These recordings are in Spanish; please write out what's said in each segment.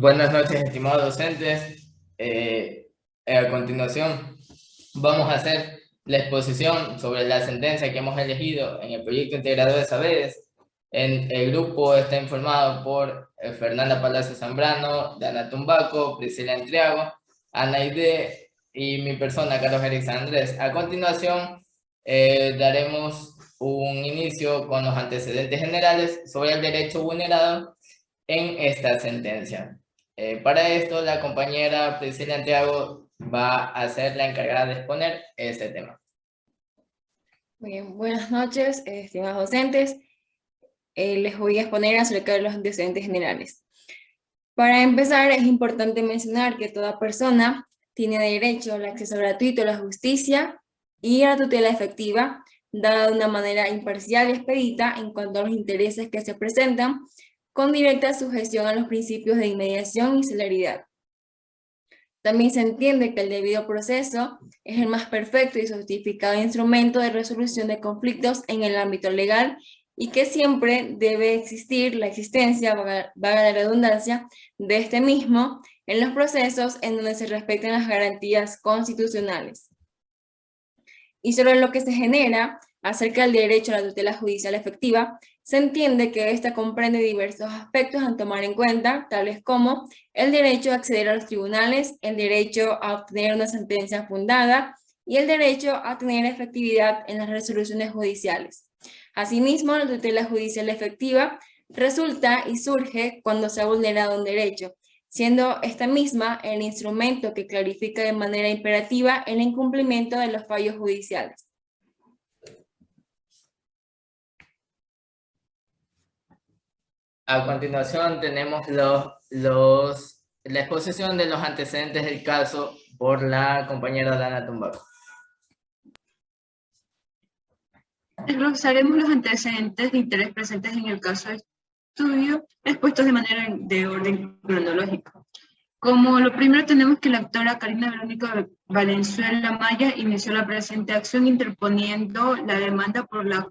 Buenas noches, estimados docentes. A continuación, vamos a hacer la exposición sobre la sentencia que hemos elegido en el proyecto integrador de saberes. El grupo está informado por Fernanda Palacio Zambrano, Dana Tumbaco, Priscila Entriago, Ana Aide y mi persona, Carlos Erickson Andrés. A continuación, daremos un inicio con los antecedentes generales sobre el derecho vulnerado en esta sentencia. Para esto, la compañera Priscila Santiago va a ser la encargada de exponer este tema. Muy bien, buenas noches, estimados docentes. Les voy a exponer acerca de los antecedentes generales. Para empezar, es importante mencionar que toda persona tiene derecho al acceso gratuito a la justicia y a la tutela efectiva, dada de una manera imparcial y expedita en cuanto a los intereses que se presentan, con directa sujeción a los principios de inmediación y celeridad. También se entiende que el debido proceso es el más perfecto y justificado instrumento de resolución de conflictos en el ámbito legal y que siempre debe existir la existencia, valga la redundancia, de este mismo en los procesos en donde se respeten las garantías constitucionales. Y sobre lo que se genera acerca del derecho a la tutela judicial efectiva, se entiende que esta comprende diversos aspectos a tomar en cuenta, tales como el derecho a acceder a los tribunales, el derecho a obtener una sentencia fundada y el derecho a tener efectividad en las resoluciones judiciales. Asimismo, la tutela judicial efectiva resulta y surge cuando se ha vulnerado un derecho, siendo esta misma el instrumento que clarifica de manera imperativa el incumplimiento de los fallos judiciales. A continuación tenemos la exposición de los antecedentes del caso por la compañera Dana Tumbaco. Desglosaremos los antecedentes de interés presentes en el caso de estudio, expuestos de manera de orden cronológico. Como lo primero tenemos que la doctora Karina Verónica Valenzuela Maya inició la presente acción interponiendo la demanda por la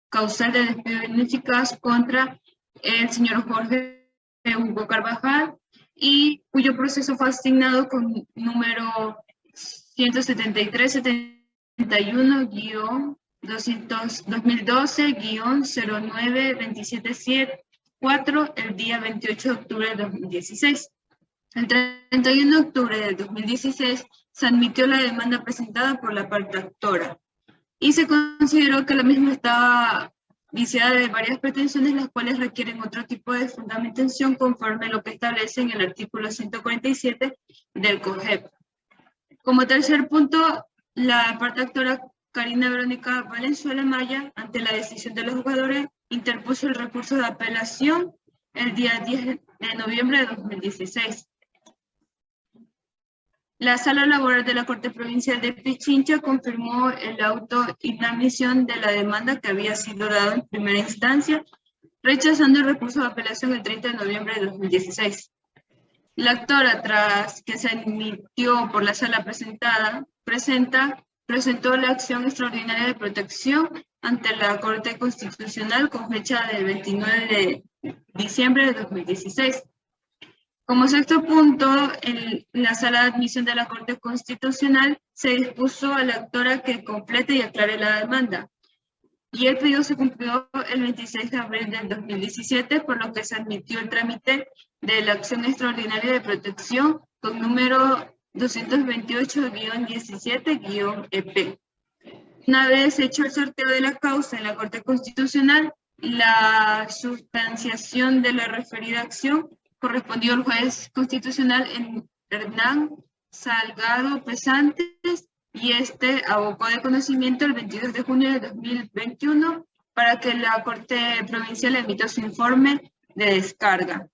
causal de despido ineficaz contra el señor Jorge Hugo Carvajal y cuyo proceso fue asignado con número 173-71-2012-09-274 el día 28 de octubre de 2016. El 31 de octubre de 2016 se admitió la demanda presentada por la parte actora y se consideró que la misma estaba viciada de varias pretensiones, las cuales requieren otro tipo de fundamentación conforme a lo que establece en el artículo 147 del COGEP. Como tercer punto, la parte actora Karina Verónica Valenzuela Maya, ante la decisión de los jugadores, interpuso el recurso de apelación el día 10 de noviembre de 2016. La Sala Laboral de la Corte Provincial de Pichincha confirmó el auto inadmisión de la demanda que había sido dado en primera instancia, rechazando el recurso de apelación el 30 de noviembre de 2016. La actora, tras que se admitió por la sala presentó la acción extraordinaria de protección ante la Corte Constitucional con fecha del 29 de diciembre de 2016. Como sexto punto, en la sala de admisión de la Corte Constitucional se dispuso a la actora que complete y aclare la demanda. Y el pedido se cumplió el 26 de abril del 2017, por lo que se admitió el trámite de la acción extraordinaria de protección con número 228-17-EP. Una vez hecho el sorteo de la causa en la Corte Constitucional, la sustanciación de la referida acción correspondió al juez constitucional Hernán Salgado Pesantes, y este abocó de conocimiento el 22 de junio de 2021 para que la Corte Provincial emita su informe de descarga.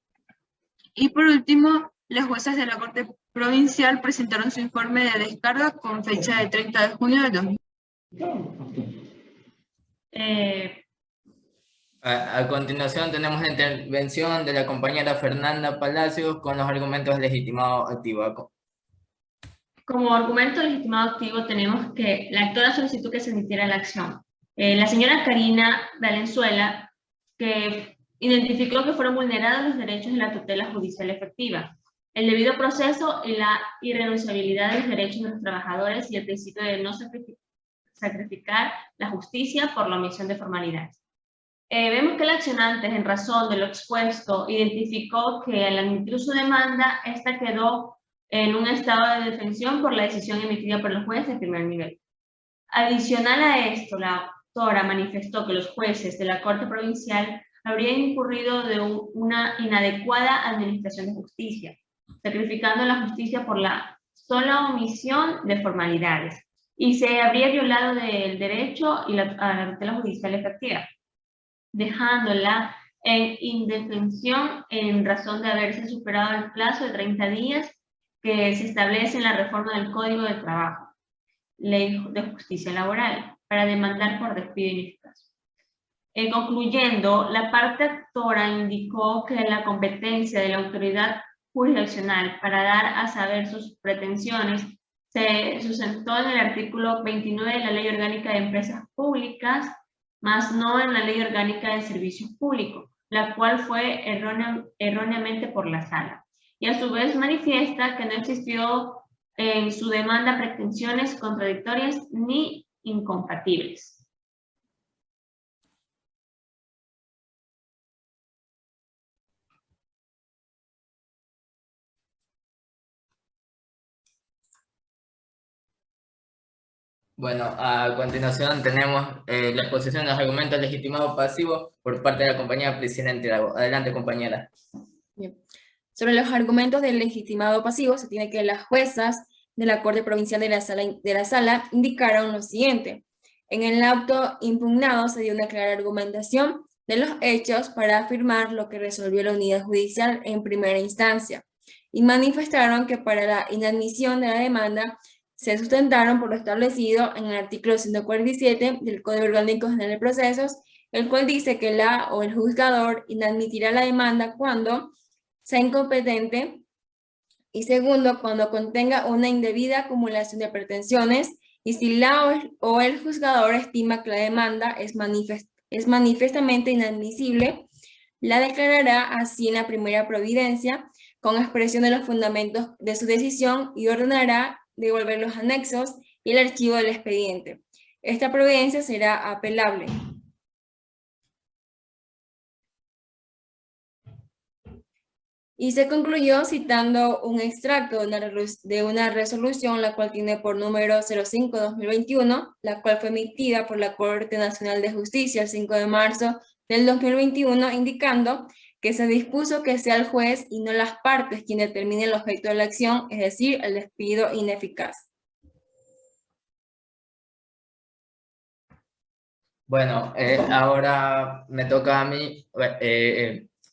Y por último, las juezas de la Corte Provincial presentaron su informe de descarga con fecha de 30 de junio de 2021. A continuación tenemos la intervención de la compañera Fernanda Palacios con los argumentos legitimados activos. Como argumento legitimado activo tenemos que la actora solicitó que se emitiera la acción. La señora Karina Valenzuela, que identificó que fueron vulnerados los derechos de la tutela judicial efectiva, el debido proceso y la irrenunciabilidad de los derechos de los trabajadores y el principio de no sacrificar la justicia por la omisión de formalidades. Vemos que el accionante, en razón de lo expuesto, identificó que al admitir su demanda, esta quedó en un estado de indefensión por la decisión emitida por los jueces de primer nivel. Adicional a esto, la autora manifestó que los jueces de la Corte Provincial habrían incurrido de una inadecuada administración de justicia, sacrificando la justicia por la sola omisión de formalidades, y se habría violado el derecho a la tutela judicial efectiva, dejándola en indefensión en razón de haberse superado el plazo de 30 días que se establece en la reforma del Código de Trabajo, Ley de Justicia Laboral, para demandar por despido ineficaz. Concluyendo, la parte actora indicó que la competencia de la autoridad jurisdiccional para dar a saber sus pretensiones se sustentó en el artículo 29 de la Ley Orgánica de Empresas Públicas, más no en la Ley Orgánica de Servicios Públicos, la cual fue erróneamente por la Sala. Y a su vez manifiesta que no existió en su demanda pretensiones contradictorias ni incompatibles. Bueno, a continuación tenemos la exposición de los argumentos legitimados pasivos por parte de la compañera Priscila Entriago. Adelante, compañera. Bien. Sobre los argumentos del legitimado pasivo, se tiene que las juezas de la Corte Provincial de la Sala indicaron lo siguiente. En el auto impugnado se dio una clara argumentación de los hechos para afirmar lo que resolvió la unidad judicial en primera instancia, y manifestaron que para la inadmisión de la demanda se sustentaron por lo establecido en el artículo 147 del Código Orgánico General de Procesos, el cual dice que la o el juzgador inadmitirá la demanda cuando sea incompetente, y segundo, cuando contenga una indebida acumulación de pretensiones, y si la o el juzgador estima que la demanda es manifiestamente inadmisible, la declarará así en la primera providencia, con expresión de los fundamentos de su decisión, y ordenará devolver los anexos y el archivo del expediente. Esta providencia será apelable. Y se concluyó citando un extracto de una resolución, la cual tiene por número 05-2021, la cual fue emitida por la Corte Nacional de Justicia el 5 de marzo del 2021, indicando que se dispuso que sea el juez y no las partes quien determine el objeto de la acción, es decir, el despido ineficaz. Bueno, ahora me toca a mí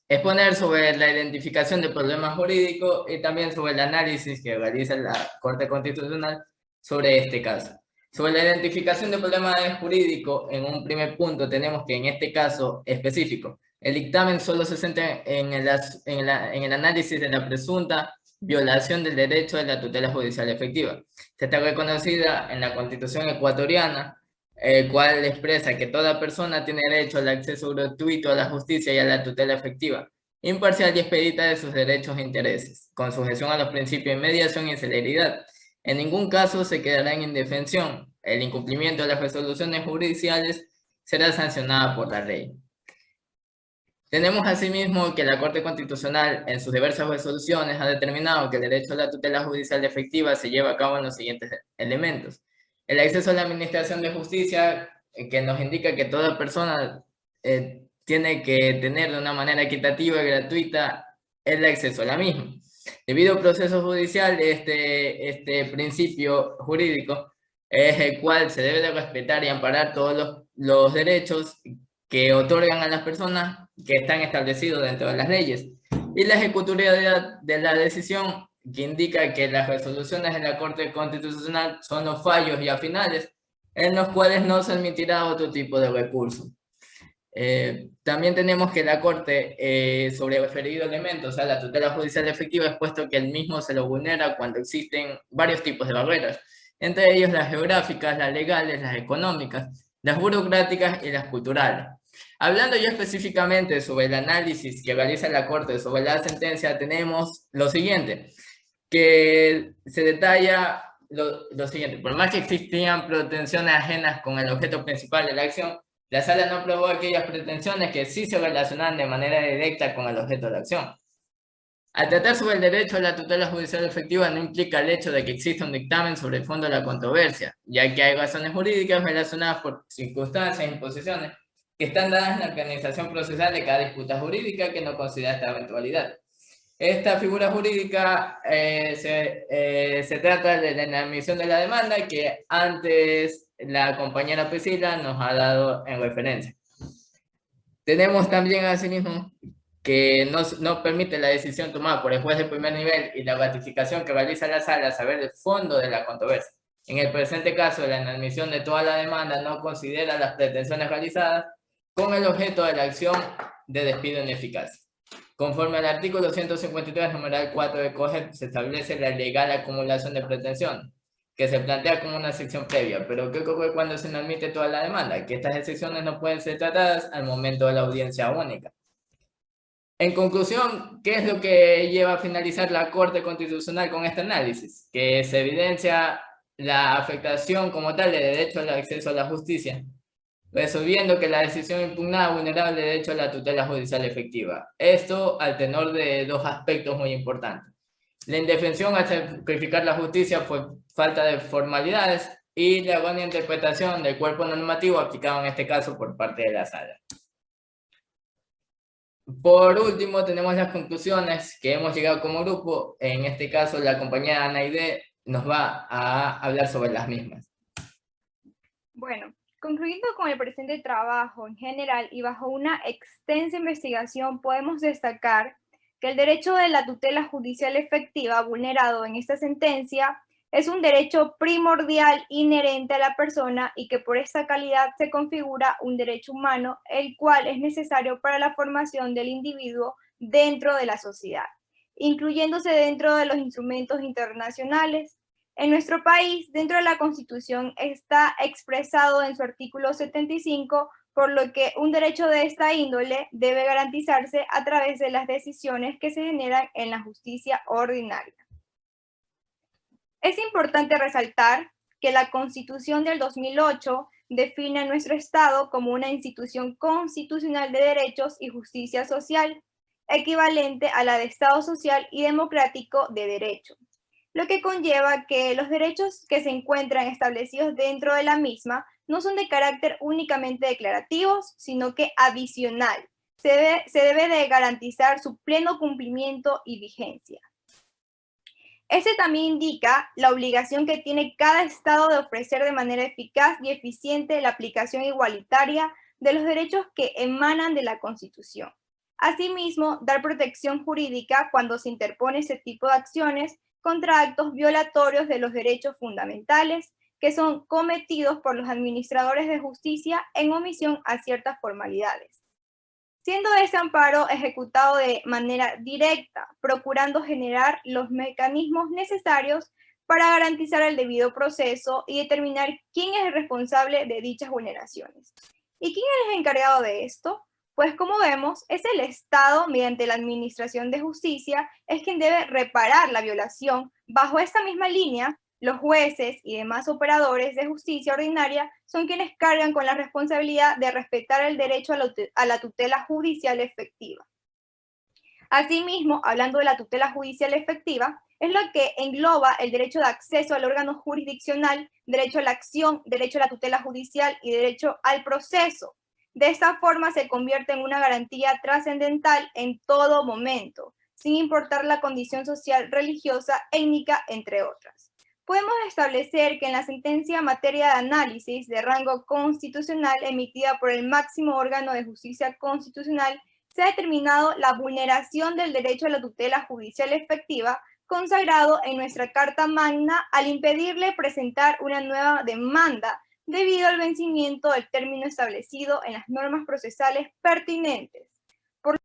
exponer sobre la identificación de problemas jurídicos y también sobre el análisis que realiza la Corte Constitucional sobre este caso. Sobre la identificación de problemas jurídicos, en un primer punto tenemos que en este caso específico, el dictamen solo se centra en el análisis de la presunta violación del derecho de la tutela judicial efectiva. Se está reconocida en la Constitución ecuatoriana, el cual expresa que toda persona tiene derecho al acceso gratuito a la justicia y a la tutela efectiva, imparcial y expedita de sus derechos e intereses, con sujeción a los principios de mediación y celeridad. En ningún caso se quedará en indefensión. El incumplimiento de las resoluciones judiciales será sancionado por la ley. Tenemos asimismo que la Corte Constitucional en sus diversas resoluciones ha determinado que el derecho a la tutela judicial efectiva se lleva a cabo en los siguientes elementos. El acceso a la administración de justicia, que nos indica que toda persona tiene que tener de una manera equitativa y gratuita el acceso a la misma. Debido al proceso judicial, este principio jurídico es el cual se debe de respetar y amparar todos los derechos que otorgan a las personas que están establecidos dentro de las leyes. Y la ejecutoriedad de la decisión, que indica que las resoluciones de la Corte Constitucional son los fallos ya finales, en los cuales no se admitirá otro tipo de recurso. También tenemos que la Corte, sobre referido elemento, o sea, la tutela judicial efectiva, ha expuesto que el mismo se lo vulnera cuando existen varios tipos de barreras, entre ellos las geográficas, las legales, las económicas, las burocráticas y las culturales. Hablando ya específicamente sobre el análisis que realiza la Corte sobre la sentencia, tenemos lo siguiente, que se detalla lo siguiente. Por más que existían pretensiones ajenas con el objeto principal de la acción, la sala no probó aquellas pretensiones que sí se relacionaban de manera directa con el objeto de la acción. Al tratar sobre el derecho a la tutela judicial efectiva no implica el hecho de que exista un dictamen sobre el fondo de la controversia, ya que hay razones jurídicas relacionadas por circunstancias e imposiciones que están dadas en la organización procesal de cada disputa jurídica que no considera esta eventualidad. Esta figura jurídica se trata de la admisión de la demanda que antes la compañera Priscila nos ha dado en referencia. Tenemos también asimismo que no permite la decisión tomada por el juez de primer nivel y la ratificación que realiza la sala saber el fondo de la controversia. En el presente caso, la inadmisión de toda la demanda no considera las pretensiones realizadas con el objeto de la acción de despido ineficaz. Conforme al artículo 153, numeral 4 de COGEP, se establece la legal acumulación de pretensión, que se plantea como una excepción previa. Pero ¿qué ocurre cuando se no admite toda la demanda? Que estas excepciones no pueden ser tratadas al momento de la audiencia única. En conclusión, ¿qué es lo que lleva a finalizar la Corte Constitucional con este análisis? Que se evidencia la afectación como tal del derecho al acceso a la justicia, resolviendo que la decisión impugnada vulnerable el derecho a la tutela judicial efectiva. Esto al tenor de dos aspectos muy importantes. La indefensión al sacrificar la justicia por falta de formalidades y la errónea interpretación del cuerpo normativo aplicado en este caso por parte de la sala. Por último, tenemos las conclusiones que hemos llegado como grupo. En este caso, la compañera Anaide nos va a hablar sobre las mismas. Bueno, concluyendo con el presente trabajo en general y bajo una extensa investigación, podemos destacar que el derecho de la tutela judicial efectiva vulnerado en esta sentencia es un derecho primordial inherente a la persona y que por esta calidad se configura un derecho humano, el cual es necesario para la formación del individuo dentro de la sociedad, incluyéndose dentro de los instrumentos internacionales. En nuestro país, dentro de la Constitución, está expresado en su artículo 75, por lo que un derecho de esta índole debe garantizarse a través de las decisiones que se generan en la justicia ordinaria. Es importante resaltar que la Constitución del 2008 define a nuestro Estado como una institución constitucional de derechos y justicia social, equivalente a la de Estado social y democrático de derecho, lo que conlleva que los derechos que se encuentran establecidos dentro de la misma no son de carácter únicamente declarativos, sino que adicional. Se debe de garantizar su pleno cumplimiento y vigencia. Este también indica la obligación que tiene cada Estado de ofrecer de manera eficaz y eficiente la aplicación igualitaria de los derechos que emanan de la Constitución. Asimismo, dar protección jurídica cuando se interpone ese tipo de acciones contra actos violatorios de los derechos fundamentales que son cometidos por los administradores de justicia en omisión a ciertas formalidades, siendo ese amparo ejecutado de manera directa, procurando generar los mecanismos necesarios para garantizar el debido proceso y determinar quién es el responsable de dichas vulneraciones. ¿Y quién es el encargado de esto? Pues como vemos, es el Estado, mediante la Administración de Justicia, es quien debe reparar la violación. Bajo esta misma línea, los jueces y demás operadores de justicia ordinaria son quienes cargan con la responsabilidad de respetar el derecho a la tutela judicial efectiva. Asimismo, hablando de la tutela judicial efectiva, es lo que engloba el derecho de acceso al órgano jurisdiccional, derecho a la acción, derecho a la tutela judicial y derecho al proceso. De esta forma se convierte en una garantía trascendental en todo momento, sin importar la condición social, religiosa, étnica, entre otras. Podemos establecer que en la sentencia en materia de análisis de rango constitucional emitida por el máximo órgano de justicia constitucional se ha determinado la vulneración del derecho a la tutela judicial efectiva consagrado en nuestra Carta Magna al impedirle presentar una nueva demanda debido al vencimiento del término establecido en las normas procesales pertinentes.